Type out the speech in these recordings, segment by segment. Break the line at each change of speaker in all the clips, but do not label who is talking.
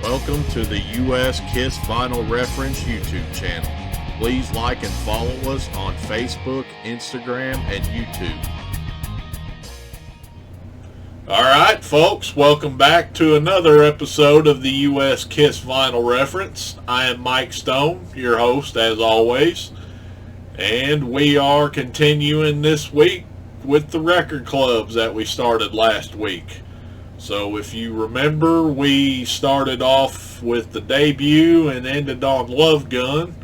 Welcome to the U.S. Kiss Vinyl Reference YouTube channel. Please like and follow us on Facebook, Instagram, and YouTube. Alright folks, welcome back to another episode of the U.S. Kiss Vinyl Reference. I am Mike Stone, your host as always, and we are continuing this week with the record clubs that we started last week. So if you remember, we started off with the debut and ended on Love Gun.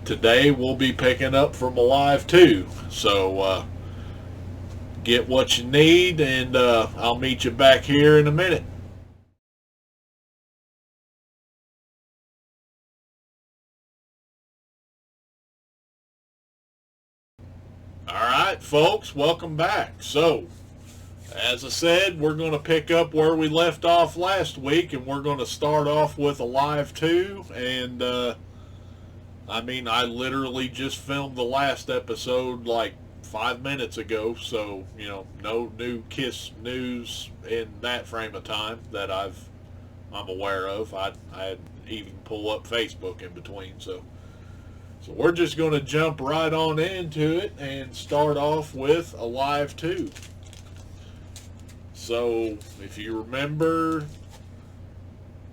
Today we'll be picking up from Alive 2. So get what you need, and I'll meet you back here in a minute. Alright folks, welcome back. So as I said, we're going to pick up where we left off last week, and we're going to start off with Alive 2. And I literally just filmed the last episode like 5 minutes ago, so no new Kiss news in that frame of time that I'm aware of. I had even pull up Facebook in between, so we're just going to jump right on into it and start off with Alive 2. So, if you remember,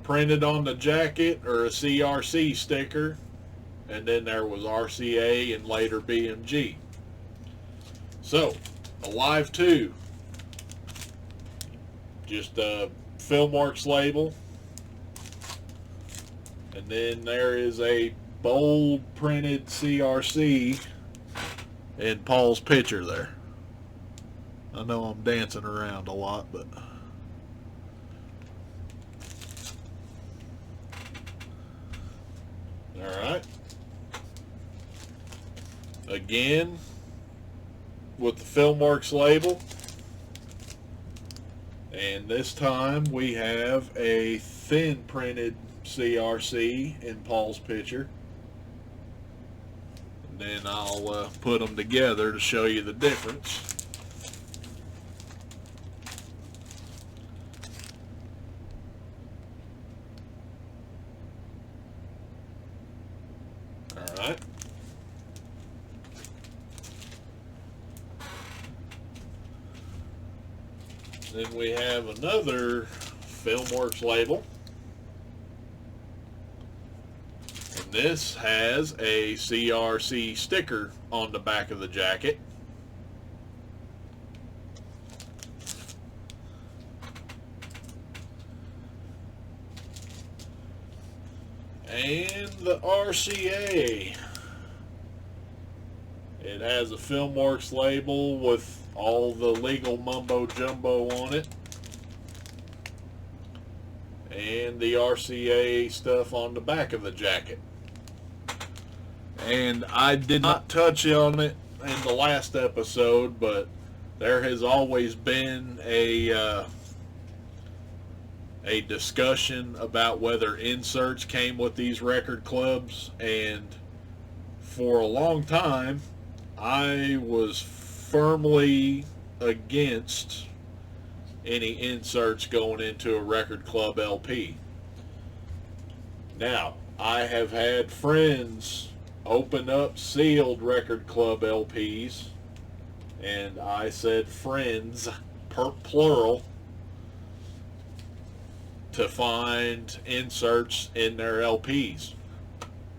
printed on the jacket or a CRC sticker, and then there was RCA and later BMG. So, Alive 2, just a Filmworks label, and then there is a bold printed CRC in Paul's picture there. I know I'm dancing around a lot, but alright. Again, with the Filmworks label. And this time we have a thin printed CRC in Paul's picture. And then I'll put them together to show you the difference. Alright. Then we have another Filmworks label. And this has a CRC sticker on the back of the jacket. And the RCA. It has a Filmworks label with all the legal mumbo jumbo on it. And the RCA stuff on the back of the jacket. And I did not touch on it in the last episode, but there has always been a discussion about whether inserts came with these record clubs, and for a long time I was firmly against any inserts going into a record club LP. Now, I have had friends open up sealed record club LPs, and I said friends, plural, to find inserts in their LPs.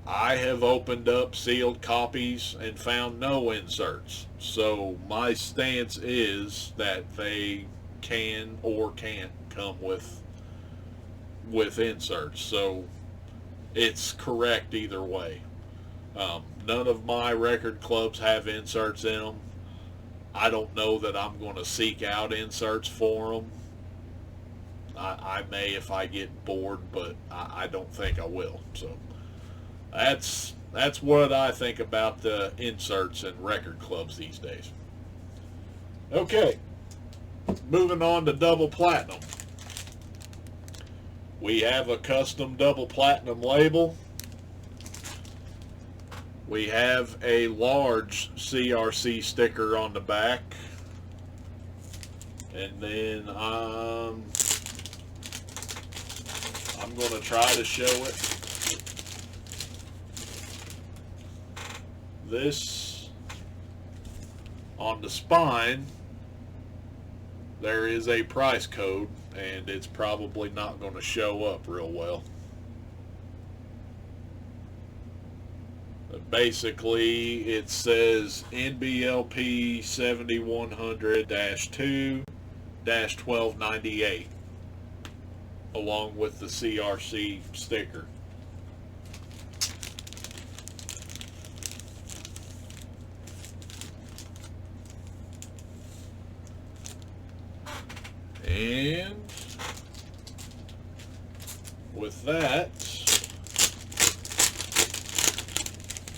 I have opened up sealed copies and found no inserts. So my stance is that they can or can't come with inserts. So it's correct either way. None of my record clubs have inserts in them. I don't know that I'm going to seek out inserts for them. I may if I get bored, but I don't think I will. So that's what I think about the inserts in record clubs these days. Okay, moving on to double platinum. We have a custom double platinum label. We have a large CRC sticker on the back. And then I'm going to try to show it. This, on the spine, there is a price code, and it's probably not going to show up real well. But basically, it says NBLP 7100-2-1298 along with the CRC sticker. And with that,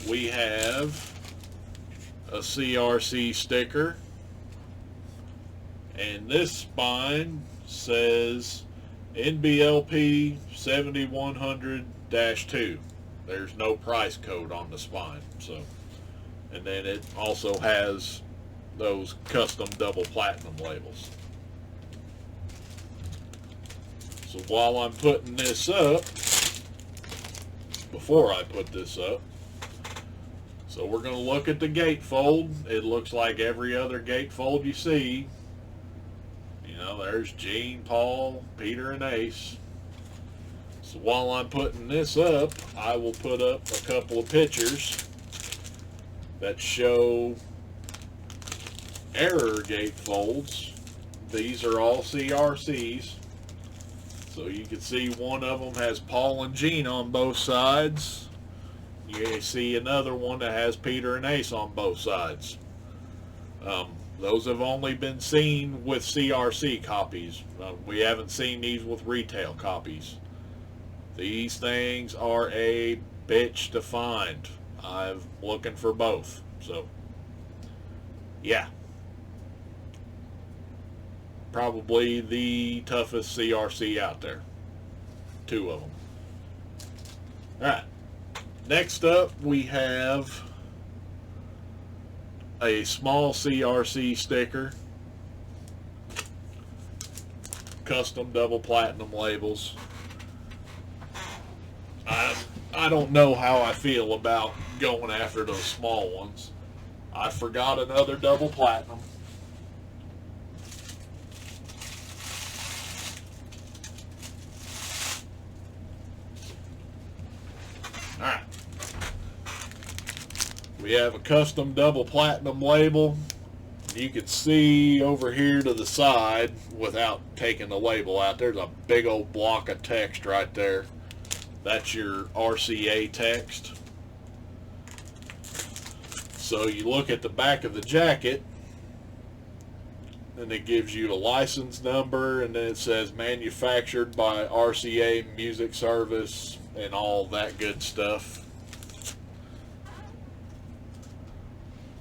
we have a CRC sticker, and this spine says NBLP 7100-2. There's no price code on the spine, so, and then it also has those custom double platinum labels. So while I'm putting this up, before I put this up, so we're going to look at the gatefold. It looks like every other gatefold you see. You know, there's Gene, Paul, Peter, and Ace. So while I'm putting this up, I will put up a couple of pictures that show error gatefolds. These are all CRCs. So you can see one of them has Paul and Gene on both sides. You see another one that has Peter and Ace on both sides. Those have only been seen with CRC copies. We haven't seen these with retail copies. These things are a bitch to find. I'm looking for both. So, yeah. Probably the toughest CRC out there. Two of them. Alright. Next up, we have a small CRC sticker. Custom double platinum labels. I don't know how I feel about going after those small ones. I forgot another double platinum. Alright. We have a custom double platinum label. You can see over here to the side, without taking the label out, there's a big old block of text right there. That's your RCA text. So you look at the back of the jacket, and it gives you a license number, and then it says manufactured by RCA Music Service and all that good stuff.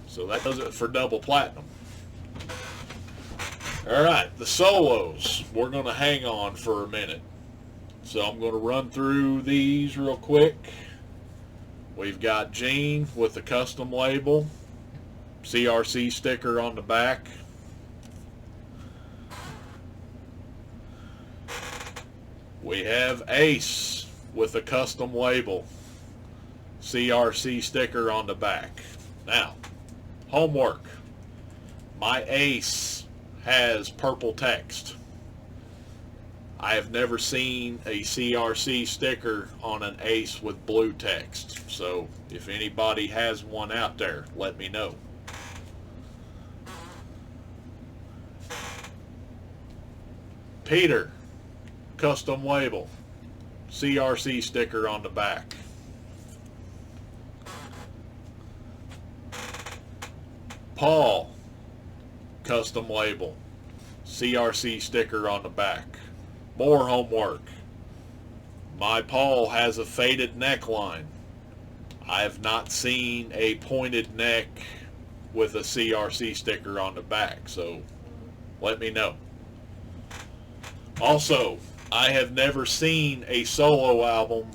So that does it for double platinum. Alright, the solos, we're going to hang on for a minute. So I'm going to run through these real quick. We've got Gene with the custom label, CRC sticker on the back. We have Ace with a custom label, CRC sticker on the back. Now, homework. My Ace has purple text. I have never seen a CRC sticker on an Ace with blue text. So if anybody has one out there, let me know. Peter, custom label, CRC sticker on the back. Paul, custom label, CRC sticker on the back. More homework. My Paul has a faded neckline. I have not seen a pointed neck with a CRC sticker on the back, so let me know. Also, I have never seen a solo album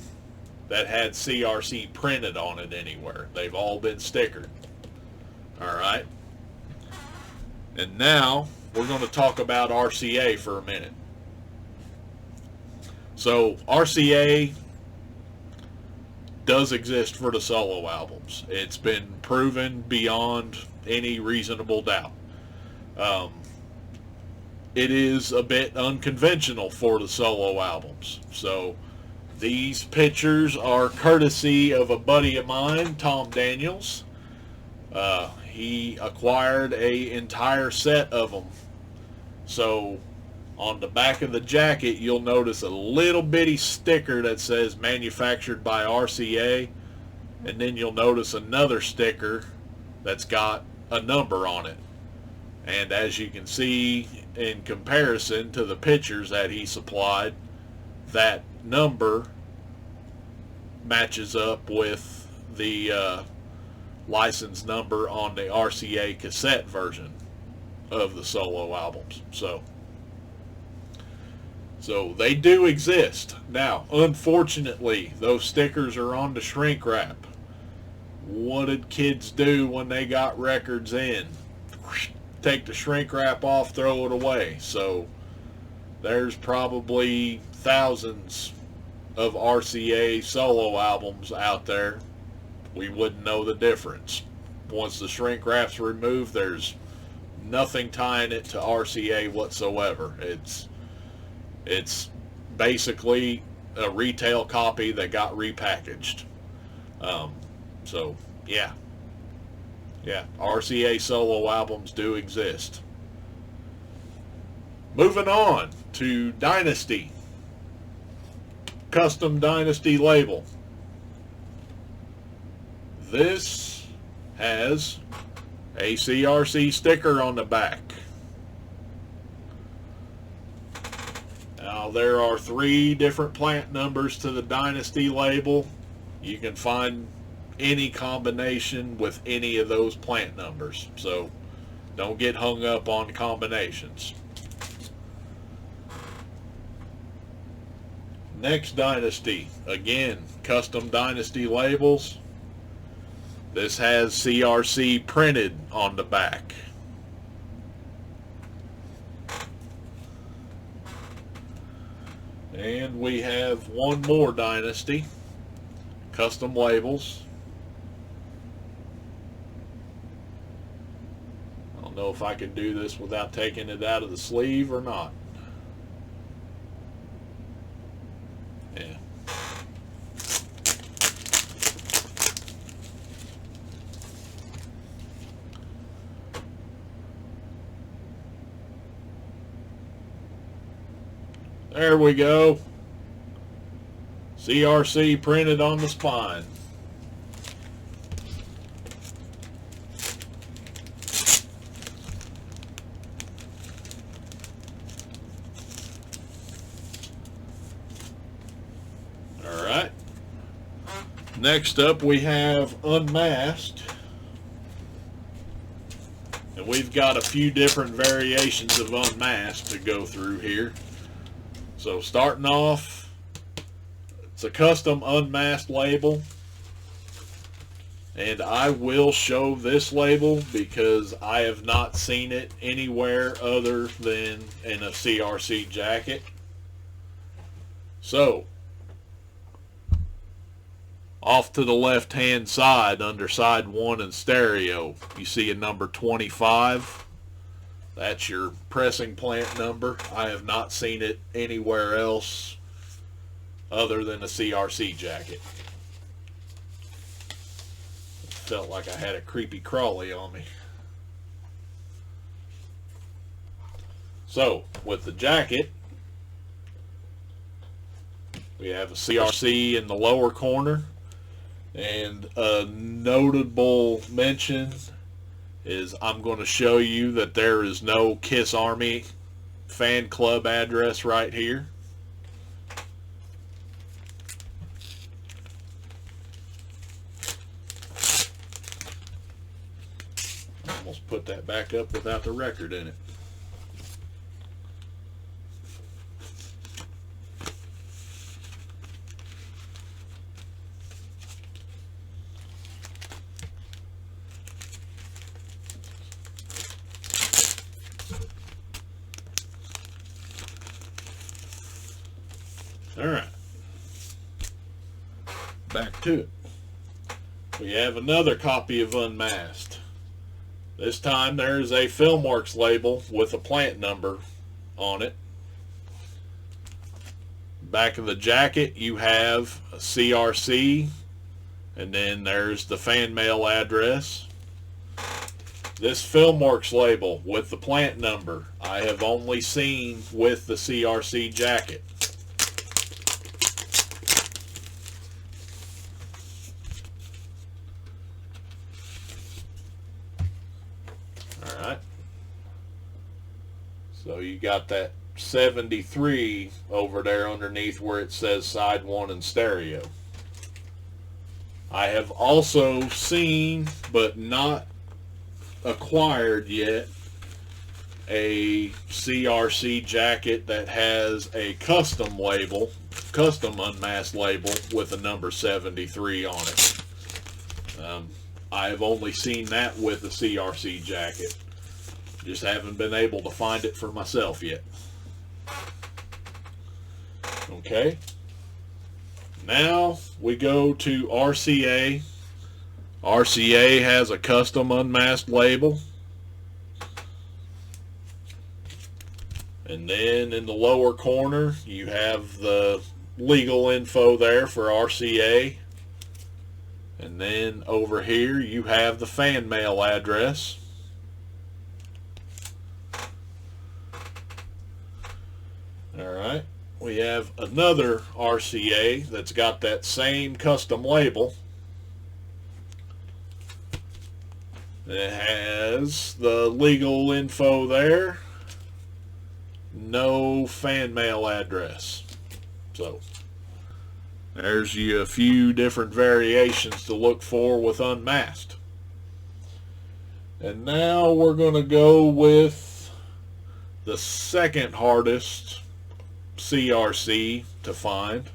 that had CRC printed on it anywhere. They've all been stickered. Alright? And now, we're going to talk about RCA for a minute. So RCA does exist for the solo albums. It's been proven beyond any reasonable doubt. It is a bit unconventional for the solo albums. So these pictures are courtesy of a buddy of mine, Tom Daniels. He acquired an entire set of them. So on the back of the jacket, you'll notice a little bitty sticker that says manufactured by RCA, and then you'll notice another sticker that's got a number on it. And as you can see, in comparison to the pictures that he supplied, that number matches up with the license number on the RCA cassette version of the solo albums. So they do exist. Now, unfortunately, those stickers are on the shrink wrap. What did kids do when they got records in? Take the shrink wrap off, throw it away. So there's probably thousands of RCA solo albums out there. We wouldn't know the difference. Once the shrink wrap's removed, there's nothing tying it to RCA whatsoever. It's basically a retail copy that got repackaged. So yeah, RCA solo albums do exist. Moving on to Dynasty, custom Dynasty label. This has a CRC sticker on the back. Now there are 3 different plant numbers to the Dynasty label. You can find any combination with any of those plant numbers, so don't get hung up on combinations. Next Dynasty, again, custom Dynasty labels. This has CRC printed on the back. And we have one more Dynasty, custom labels. I don't know if I can do this without taking it out of the sleeve or not. Yeah. There we go. CRC printed on the spine. All right. Next up we have Unmasked. And we've got a few different variations of Unmasked to go through here. So starting off, it's a custom Unmasked label, and I will show this label because I have not seen it anywhere other than in a CRC jacket. So off to the left hand side under side 1 and stereo, you see a number 25. That's your pressing plant number. I have not seen it anywhere else other than a CRC jacket. Felt like I had a creepy crawly on me. So, with the jacket, we have a CRC in the lower corner, and a notable mention is I'm going to show you that there is no Kiss Army fan club address right here. Almost put that back up without the record in it. Alright. Back to it. We have another copy of Unmasked. This time there's a Filmworks label with a plant number on it. Back of the jacket you have a CRC, and then there's the fan mail address. This Filmworks label with the plant number I have only seen with the CRC jacket. Alright. So you got that 73 over there underneath where it says side 1 and stereo. I have also seen, but not acquired yet, a CRC jacket that has a custom label, custom unmasked label with a number 73 on it. I have only seen that with a CRC jacket. Just haven't been able to find it for myself yet. Okay. Now we go to RCA. RCA has a custom unmasked label. And then in the lower corner you have the legal info there for RCA. And then over here you have the fan mail address. Alright, we have another RCA that's got that same custom label. It has the legal info there. No fan mail address. So there's you a few different variations to look for with Unmasked. And now we're going to go with the second hardest CRC to find.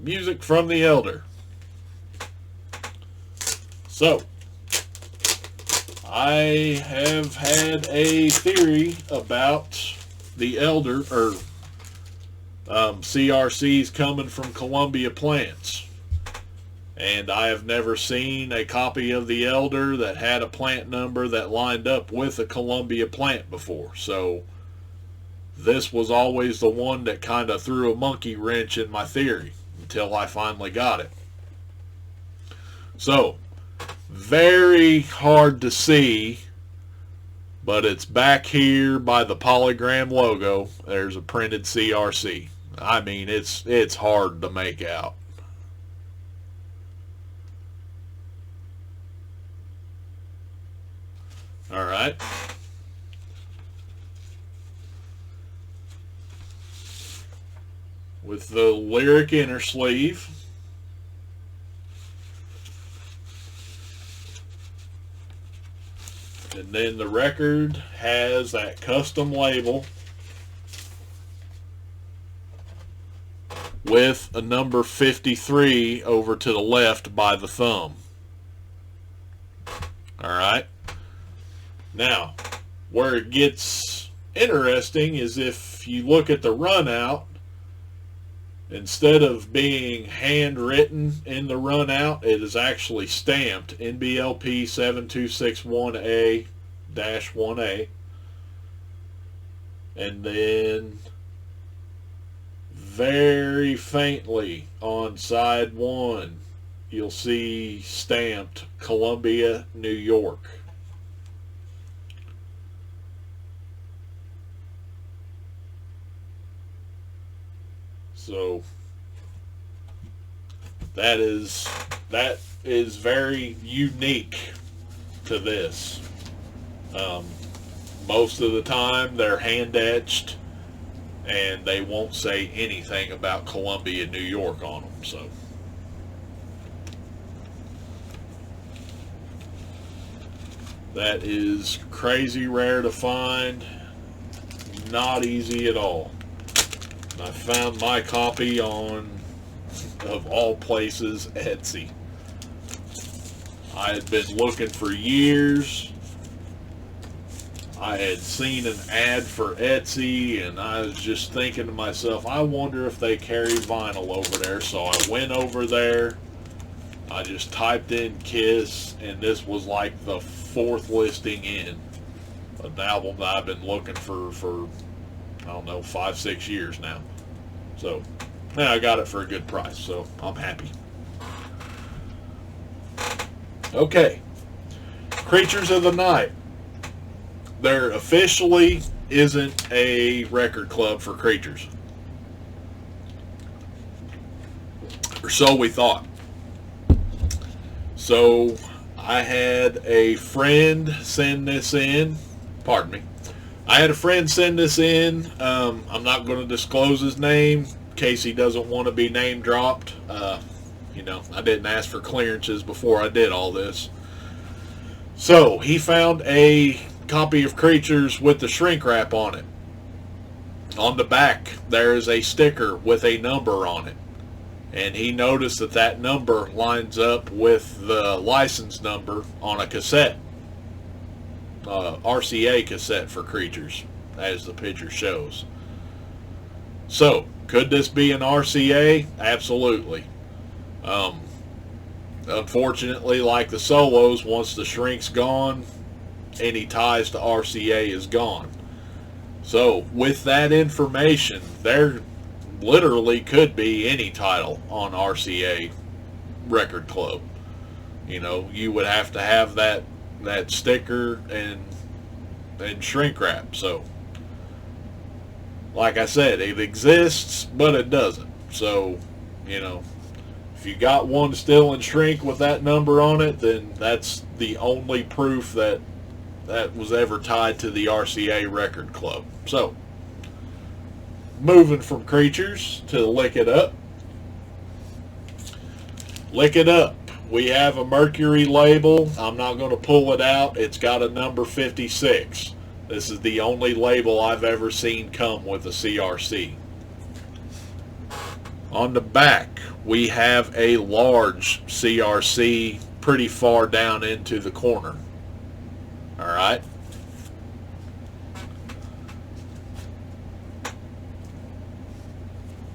Music from the Elder. So I have had a theory about the Elder, or CRCs coming from Columbia plants, and I have never seen a copy of the Elder that had a plant number that lined up with a Columbia plant before. So this was always the one that kind of threw a monkey wrench in my theory until I finally got it. So very hard to see, but it's back here by the Polygram logo. There's a printed CRC. I mean, it's hard to make out. All right. With the Lyric inner sleeve. And then the record has that custom label with a number 53 over to the left by the thumb. Alright. Now, where it gets interesting is if you look at the run out, instead of being handwritten in the run out, it is actually stamped NBLP 7261A-1A. And then very faintly on side 1 you'll see stamped Columbia, New York. So that is very unique to this. Most of the time they're hand etched and they won't say anything about Columbia, New York on them. So that is crazy rare to find, not easy at all. I found my copy on, of all places, Etsy. I had been looking for years. I had seen an ad for Etsy, and I was just thinking to myself, I wonder if they carry vinyl over there. So I went over there. I just typed in Kiss, and this was like the fourth listing in. An album that I've been looking for I don't know, 5-6 years now. So, yeah, I got it for a good price, so I'm happy. Okay. Creatures of the Night. There officially isn't a record club for Creatures. Or so we thought. So I had a friend send this in. Pardon me. I had a friend send this in. I'm not going to disclose his name in case he doesn't want to be name dropped. You know, I didn't ask for clearances before I did all this. So he found a copy of Creatures with the shrink wrap on it. On the back, there is a sticker with a number on it. And he noticed that that number lines up with the license number on a cassette. RCA cassette for Creatures, as the picture shows. So, could this be an RCA? Absolutely. Unfortunately, like the solos, once the shrink's gone, any ties to RCA is gone. So, with that information, there literally could be any title on RCA Record Club. You know, you would have to have that sticker and shrink wrap. So, like I said, it exists, but it doesn't. So, you know, if you got one still in shrink with that number on it, then that's the only proof that was ever tied to the RCA Record Club. So, moving from Creatures to Lick It Up. Lick It Up. We have a Mercury label. I'm not going to pull it out. It's got a number 56. This is the only label I've ever seen come with a CRC. On the back, we have a large CRC pretty far down into the corner. Alright.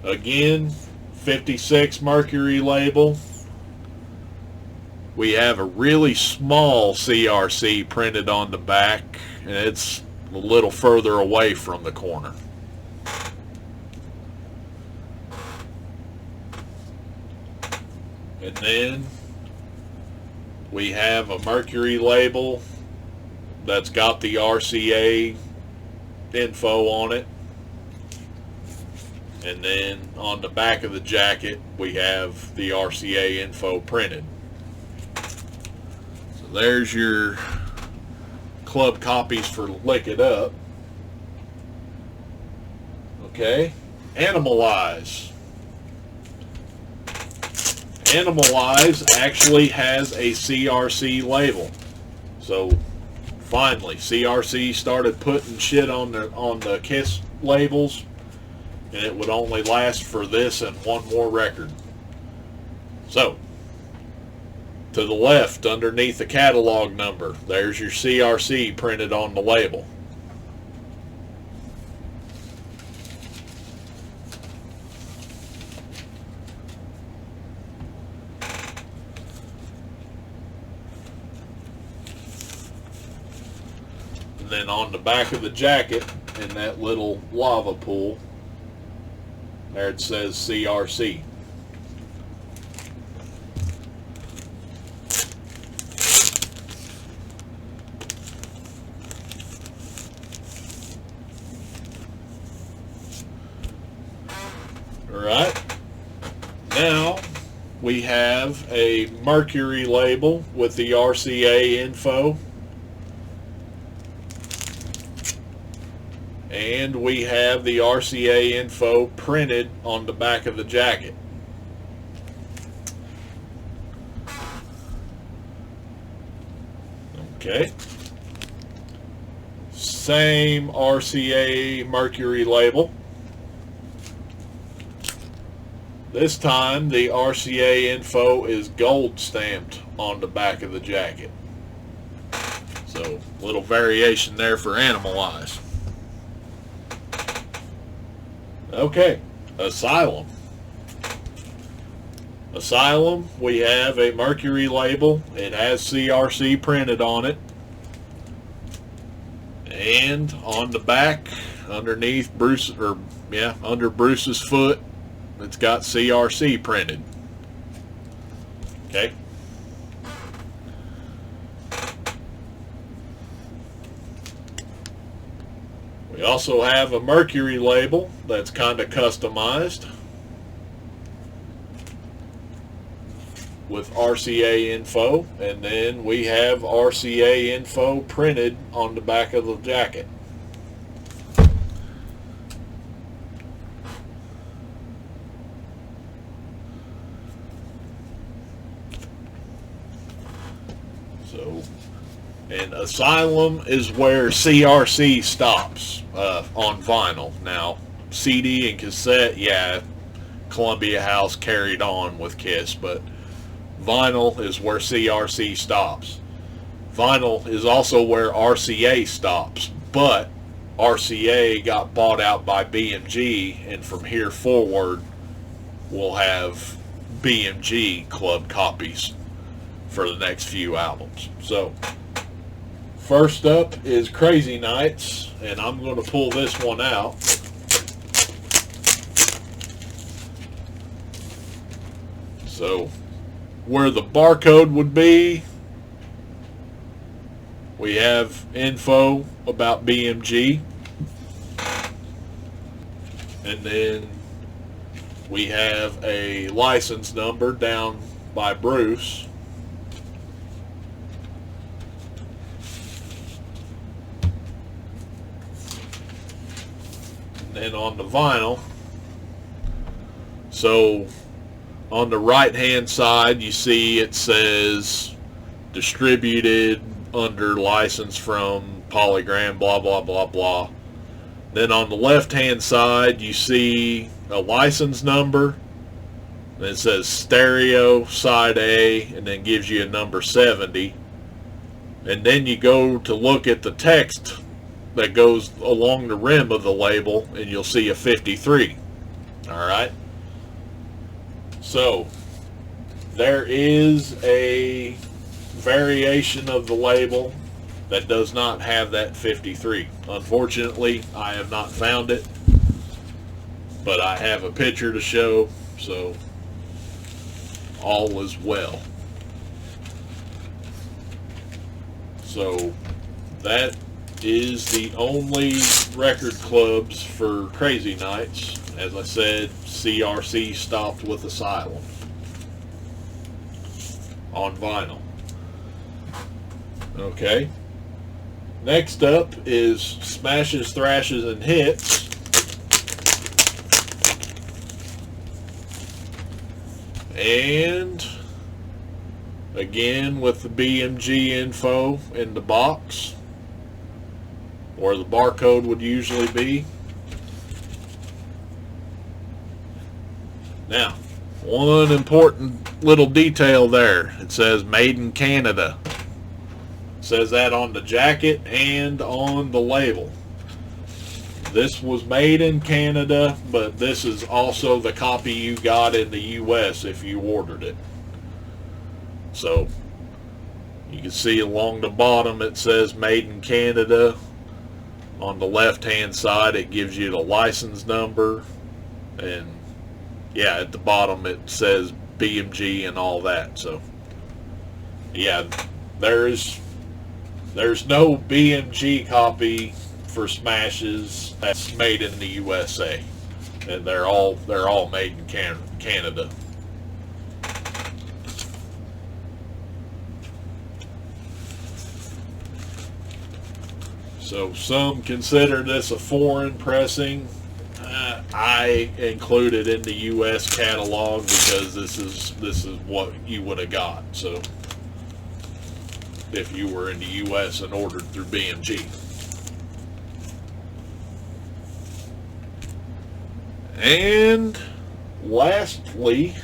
Again, 56 Mercury label. We have a really small CRC printed on the back, and it's a little further away from the corner. And then we have a Mercury label that's got the RCA info on it. And then on the back of the jacket, we have the RCA info printed. So there's your club copies for Lick It Up. Okay, Animalize. Animalize actually has a CRC label. So finally, CRC started putting shit on the Kiss labels, and it would only last for this and one more record. So, to the left, underneath the catalog number, there's your CRC printed on the label. And then on the back of the jacket, in that little lava pool, there it says CRC. Alright, now we have a Mercury label with the RCA info. And we have the RCA info printed on the back of the jacket. Okay. Same RCA Mercury label. This time the RCA info is gold stamped on the back of the jacket. So So, little variation there for Animalize. Okay, Asylum. Asylum, we have a Mercury label. It has CRC printed on it. And on the back, underneath Bruce, under Bruce's foot, it's got CRC printed. Okay. We also have a Mercury label that's kind of customized with RCA info, and then we have RCA info printed on the back of the jacket. So, and Asylum is where CRC stops on vinyl. Now, CD and cassette, yeah, Columbia House carried on with Kiss, but vinyl is where CRC stops. Vinyl is also where RCA stops, but RCA got bought out by BMG, and from here forward, we'll have BMG club copies for the next few albums. So, first up is Crazy Nights, and I'm going to pull this one out. So, where the barcode would be, we have info about BMG, and then we have a license number down by Bruce. And on the vinyl, so on the right hand side you see it says distributed under license from Polygram, blah blah blah blah. Then on the left hand side you see a license number, and it says stereo side A, and then gives you a number 70, and then you go to look at the text that goes along the rim of the label, and you'll see a 53. Alright, so there is a variation of the label that does not have that 53. Unfortunately, I have not found it, but I have a picture to show, so all is well. So that is the only record clubs for Crazy Nights. As I said, CRC stopped with Asylum on vinyl. Okay. Next up is Smashes, Thrashes, and Hits. And again with the BMG info in the box, where the barcode would usually be. Now, one important little detail there. It says Made in Canada. It says that on the jacket and on the label. This was made in Canada, but this is also the copy you got in the US if you ordered it. So, you can see along the bottom it says Made in Canada. On the left hand side it gives you the license number, and yeah, at the bottom it says BMG and all that. So yeah, there's no BMG copy for Smashes that's made in the USA, and they're all made in Canada. So some consider this a foreign pressing. I include it in the U.S. catalog because this is what you would have got. So if you were in the U.S. and ordered through BMG. And lastly,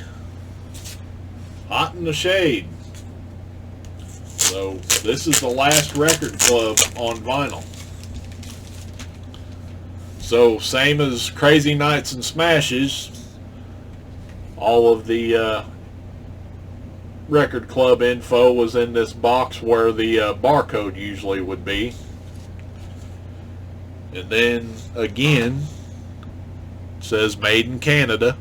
Hot in the Shade. So this is the last Record Club on vinyl. So same as Crazy Nights and Smashes, all of the Record Club info was in this box where the barcode usually would be. And then again, it says made in Canada.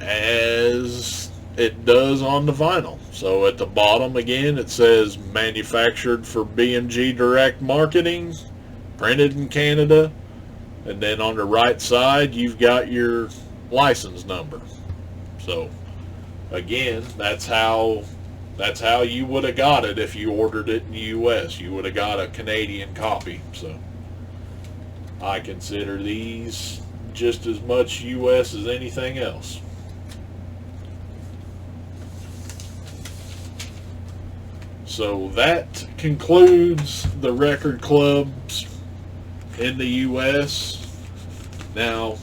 As it does on the vinyl. So at the bottom again it says manufactured for BMG Direct Marketing, printed in Canada, and then on the right side you've got your license number. So again, that's how you would have got it if you ordered it in the US. You would have got a Canadian copy. So I consider these just as much US as anything else. So that concludes the Record Clubs in the US. Now,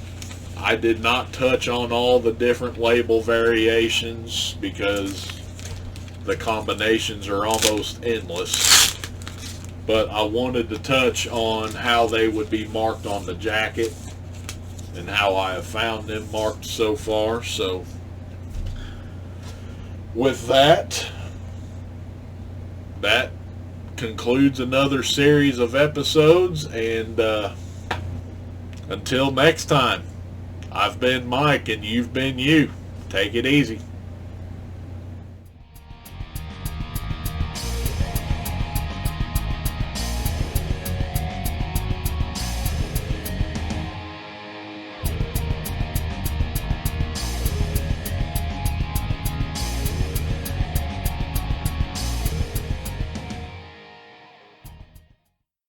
I did not touch on all the different label variations because the combinations are almost endless. But I wanted to touch on how they would be marked on the jacket and how I have found them marked so far. So with that concludes another series of episodes, and until next time, I've been Mike and you've been you. Take it easy.